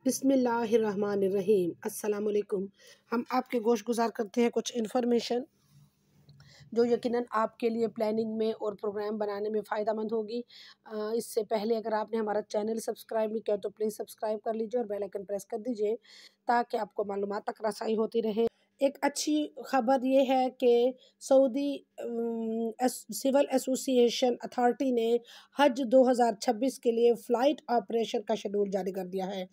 बिस्मिल्लाहिर्रहमानिर्रहीम। अस्सलाम वालेकुम। हम आपके गोश गुजार करते हैं कुछ इन्फॉर्मेशन जो यकीनन आपके लिए प्लानिंग में और प्रोग्राम बनाने में फ़ायदेमंद होगी। इससे पहले अगर आपने हमारा चैनल सब्सक्राइब नहीं किया तो प्लीज़ सब्सक्राइब कर लीजिए और बेल आइकन प्रेस कर दीजिए ताकि आपको मालूमात तक रसाई होती रहे। एक अच्छी ख़बर ये है कि सऊदी सिविल एसोसिएशन अथॉरिटी ने हज 2026 के लिए फ़्लाइट ऑपरेशन का शेड्यूल जारी कर दिया है।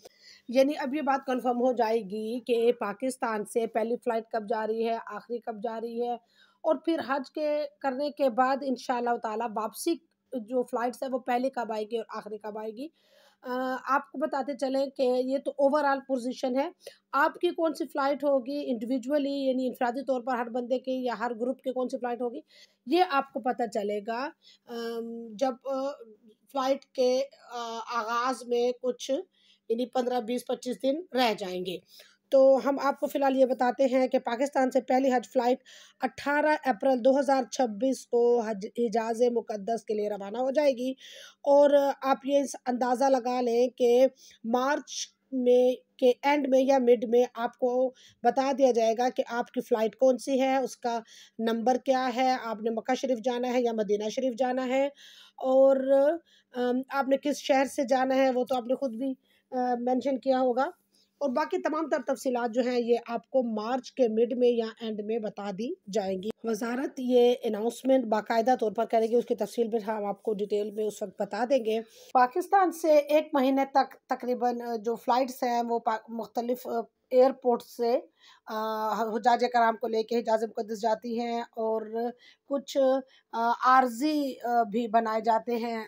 यानी अब ये बात कंफर्म हो जाएगी कि पाकिस्तान से पहली फ़्लाइट कब जा रही है, आखिरी कब जा रही है और फिर हज के करने के बाद इंशाअल्लाह ताला वापसी जो फ़्लाइट्स है वो पहले कब आएगी और आखिरी कब आएगी। आपको बताते चलें कि ये तो ओवरऑल पोजीशन है। आपकी कौन सी फ़्लाइट होगी इंडिविजुअली यानी इनफरादी तौर पर हर बंदे की या हर ग्रुप की कौन सी फ़्लाइट होगी, ये आपको पता चलेगा जब फ़्लाइट के आगाज़ में कुछ यानी 15, 20, 25 दिन रह जाएँगे। तो हम आपको फ़िलहाल ये बताते हैं कि पाकिस्तान से पहली हज फ़्लाइट 18 अप्रैल 2026 को हिजाज़ मुक़द्दस के लिए रवाना हो जाएगी और आप ये अंदाज़ा लगा लें कि मार्च में के एंड में या मिड में आपको बता दिया जाएगा कि आपकी फ़्लाइट कौन-सी है, उसका नंबर क्या है, आपने मक्का शरीफ जाना है या मदीना शरीफ जाना है और आपने किस शहर से जाना है वो तो आपने खुद भी मेंशन किया होगा और बाकी तमाम तर तफसीलात जो हैं ये आपको मार्च के मिड में या एंड में बता दी जाएंगी। वजारत ये अनाउंसमेंट बाकायदा तौर पर करेगी, उसकी तफसील भी हम आपको डिटेल में उस वक्त बता देंगे। पाकिस्तान से एक महीने तक तकरीबन जो फ़्लाइट्स हैं वो मुख्तलिफ एयरपोर्ट से हुज्जाज कराम को लेके हिजाज़ मुक़द्दस जाती हैं और कुछ आर्जी भी बनाए जाते हैं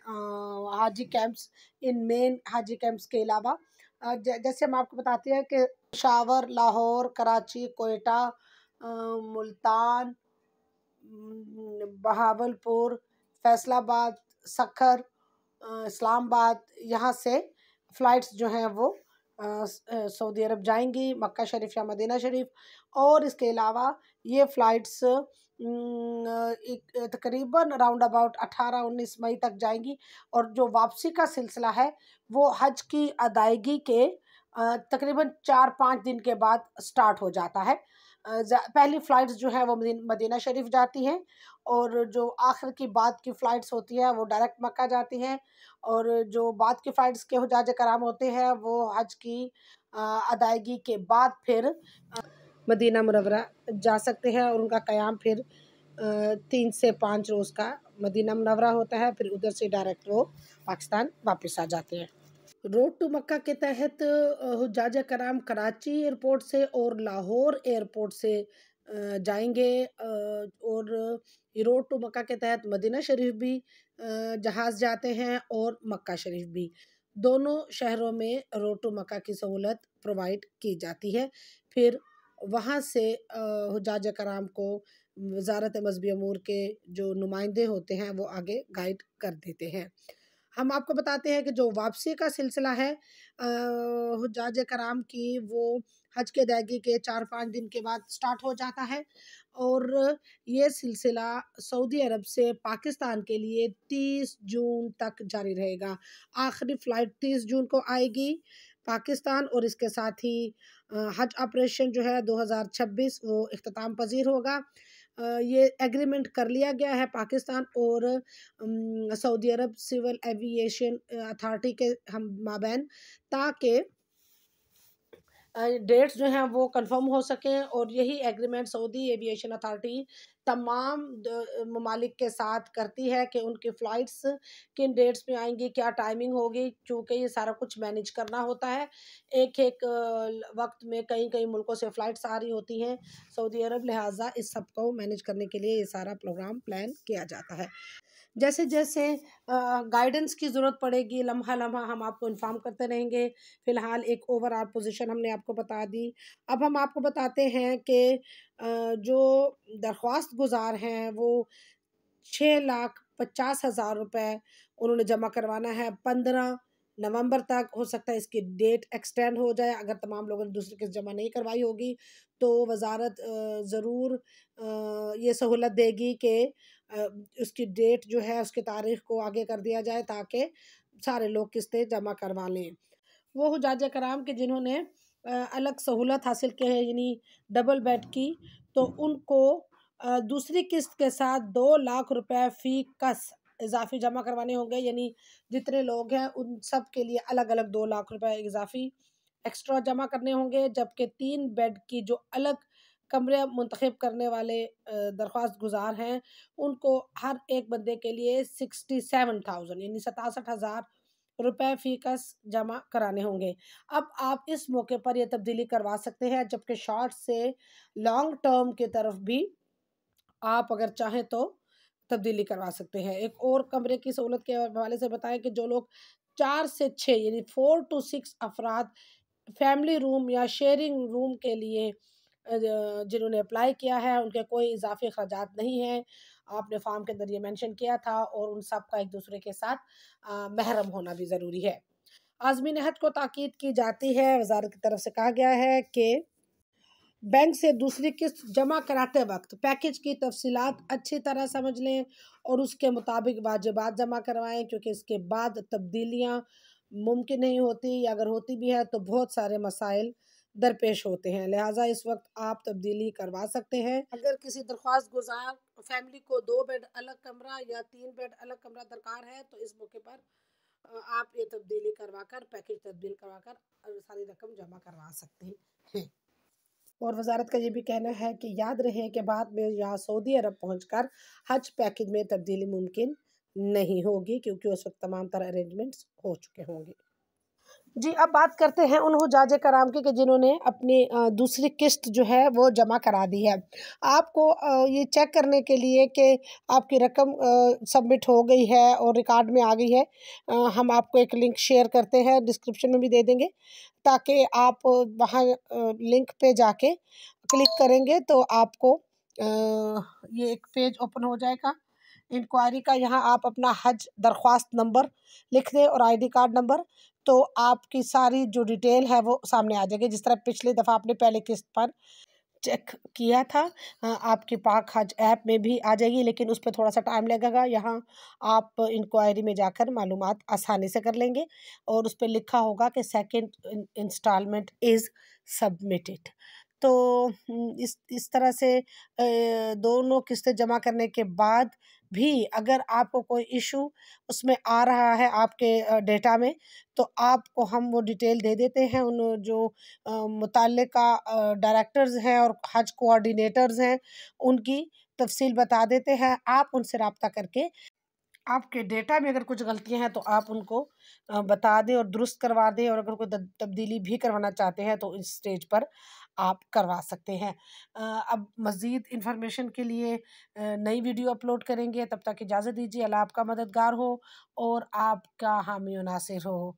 हाजी कैंप्स इन मेन हाजी कैंप्स के अलावा। जैसे हम आपको बताते हैं कि पेशावर, लाहौर, कराची, कोयटा, मुल्तान, बहावलपुर, फैसलाबाद, सक्खर, इस्लामाबाद, यहाँ से फ़्लाइट्स जो हैं वो सऊदी अरब जाएंगी, मक्का शरीफ या मदीना शरीफ। और इसके अलावा ये फ़्लाइट्स तकरीबन राउंड अबाउट 18-19 मई तक जाएंगी और जो वापसी का सिलसिला है वो हज की अदायगी के तकरीबन 4-5 दिन के बाद स्टार्ट हो जाता है। पहली फ़्लाइट्स जो है वो मदीना शरीफ जाती हैं और जो आखिर की बाद की फ़्लाइट्स होती हैं वो डायरेक्ट मक्का जाती हैं और जो बाद की फ़्लाइट्स के हुज्जाज कराम होते हैं वो हज की अदायगी के बाद फिर मदीना मुनव्वरा जा सकते हैं और उनका क़याम फिर 3 से 5 रोज़ का मदीना मुनव्वरा होता है, फिर उधर से डायरेक्ट वो पाकिस्तान वापस आ जाते हैं। रोड टू मक्का के तहत हुज्जाज कराम कराची एयरपोर्ट से और लाहौर एयरपोर्ट से जाएंगे और रोड टू मक्का के तहत मदीना शरीफ भी जहाज़ जाते हैं और मक्का शरीफ भी। दोनों शहरों में रोड टू मक्का की सहूलत प्रोवाइड की जाती है। फिर वहाँ से हुज्जाज कराम को वज़ारत मज़हबी अमूर के जो नुमाइंदे होते हैं वो आगे गाइड कर देते हैं। हम आपको बताते हैं कि जो वापसी का सिलसिला है हुज्जाज कराम की वो हज के अदायगी के 4-5 दिन के बाद स्टार्ट हो जाता है और ये सिलसिला सऊदी अरब से पाकिस्तान के लिए 30 जून तक जारी रहेगा। आखिरी फ़्लाइट 30 जून को आएगी पाकिस्तान और इसके साथ ही हज ऑपरेशन जो है 2026 वो इख्तिताम पज़ीर होगा। ये एग्रीमेंट कर लिया गया है पाकिस्तान और सऊदी अरब सिविल एविएशन अथॉरिटी के हम माबैन ताकि डेट्स जो हैं वो कंफर्म हो सकें और यही एग्रीमेंट सऊदी एविएशन अथॉरिटी तमाम ममालिक के साथ करती है कि उनकी फ़्लाइट्स किन डेट्स में आएंगी, क्या टाइमिंग होगी, चूँकि ये सारा कुछ मैनेज करना होता है। एक वक्त में कई कई मुल्कों से फ़्लाइट्स आ रही होती हैं सऊदी अरब, लिहाजा इस सब को मैनेज करने के लिए ये सारा प्रोग्राम प्लान किया जाता है। जैसे जैसे गाइडेंस की ज़रूरत पड़ेगी लम्हा लम्हा हम आपको इन्फॉर्म करते रहेंगे। फ़िलहाल एक ओवरऑल पोजीशन हमने आपको बता दी। अब हम आपको बताते हैं कि जो दरख्वास्त गुज़ार हैं वो 6,50,000 रुपये उन्होंने जमा करवाना है 15 नवंबर तक। हो सकता है इसकी डेट एक्सटेंड हो जाए, अगर तमाम लोगों ने दूसरी किस्त जमा नहीं करवाई होगी तो वजारत ज़रूर ये सहूलत देगी कि उसकी डेट जो है उसकी तारीख़ को आगे कर दिया जाए ताकि सारे लोग किस्तें जमा करवा लें। वो हुज्जाज कराम के जिन्होंने अलग सहूलत हासिल की है, यानी डबल बेड की, तो उनको दूसरी किस्त के साथ 2 लाख रुपए फ़ी कस इजाफ़ी जमा करवाने होंगे। यानी जितने लोग हैं उन सब के लिए अलग अलग 2 लाख रुपए इजाफ़ी एक्स्ट्रा जमा करने होंगे। जबकि 3 बेड की जो अलग कमरे मुंतखब करने वाले दरख्वास्त गुजार हैं, उनको हर एक बंदे के लिए 67,000 यानी 67,000 रुपए फ़ीकस जमा कराने होंगे। अब आप इस मौके पर ये तब्दीली करवा सकते हैं, जबकि शॉर्ट से लॉन्ग टर्म की तरफ भी आप अगर चाहें तो तब्दीली करवा सकते हैं। एक और कमरे की सहूलत के हवाले से बताएं कि जो लोग 4 से 6 यानी 4 टू 6 अफराद फैमिली रूम या शेयरिंग रूम के लिए जिन्होंने अप्लाई किया है, उनके कोई इजाफी अखराजात नहीं हैं। आपने फॉर्म के अंदर ये मेंशन किया था, और उन सब का एक दूसरे के साथ महरम होना भी ज़रूरी है। आज़मीन हज को ताकीद की जाती है। वजारत की तरफ से कहा गया है कि बैंक से दूसरी किस्त जमा कराते वक्त पैकेज की तफसीलात अच्छी तरह समझ लें और उसके मुताबिक वाजिबात जमा करवाएं, क्योंकि इसके बाद तब्दीलियां मुमकिन नहीं होती, या अगर होती भी है तो बहुत सारे मसाइल दरपेश होते हैं। लिहाजा इस वक्त आप तब्दीली करवा सकते हैं। अगर किसी दरख्वास्त गुजार फैमिली को 2 बेड अलग कमरा या 3 बेड अलग कमरा दरकार है, तो इस मौके पर आप ये तब्दीली करवाकर पैकेज तब्दील करवाकर सारी रकम जमा करवा सकते हैं। और वजारत का ये भी कहना है कि याद रहे कि बाद में या सऊदी अरब पहुंचकर हज पैकेज में तब्दीली मुमकिन नहीं होगी, क्योंकि उस वक्त तमाम तरह अरेंजमेंट्स हो चुके होंगे। जी, अब बात करते हैं उन हुज्जाज कराम की कि जिन्होंने अपनी दूसरी किस्त जो है वो जमा करा दी है। आपको ये चेक करने के लिए कि आपकी रकम सबमिट हो गई है और रिकॉर्ड में आ गई है, हम आपको एक लिंक शेयर करते हैं, डिस्क्रिप्शन में भी दे देंगे, ताकि आप वहाँ लिंक पे जाके क्लिक करेंगे तो आपको ये एक पेज ओपन हो जाएगा इंक्वायरी का। यहाँ आप अपना हज दरख्वास्त नंबर लिख दें और आईडी कार्ड नंबर, तो आपकी सारी जो डिटेल है वो सामने आ जाएगी, जिस तरह पिछली दफ़ा आपने पहले किस्त पर चेक किया था। आपकी पाक हज ऐप में भी आ जाएगी, लेकिन उस पे थोड़ा सा टाइम लगेगा। यहाँ आप इंक्वायरी में जाकर मालूमात आसानी से कर लेंगे, और उस पे लिखा होगा कि सेकंड इंस्टॉलमेंट इज़ सबमिटेड। तो इस तरह से दोनों किस्तें जमा करने के बाद भी अगर आपको कोई इशू उसमें आ रहा है आपके डेटा में, तो आपको हम वो डिटेल दे देते हैं। उन जो मुतल्लिका डायरेक्टर्स हैं और हज कोऑर्डिनेटर्स हैं, उनकी तफसील बता देते हैं। आप उनसे रब्ता करके आपके डेटा में अगर कुछ गलतियां हैं तो आप उनको बता दें और दुरुस्त करवा दें, और अगर कोई तब्दीली भी करवाना चाहते हैं तो इस स्टेज पर आप करवा सकते हैं। अब मज़ीद इन्फॉर्मेशन के लिए नई वीडियो अपलोड करेंगे। तब तक इजाज़त दीजिए। अल्लाह आपका मददगार हो और आपका हामी और नासिर हो।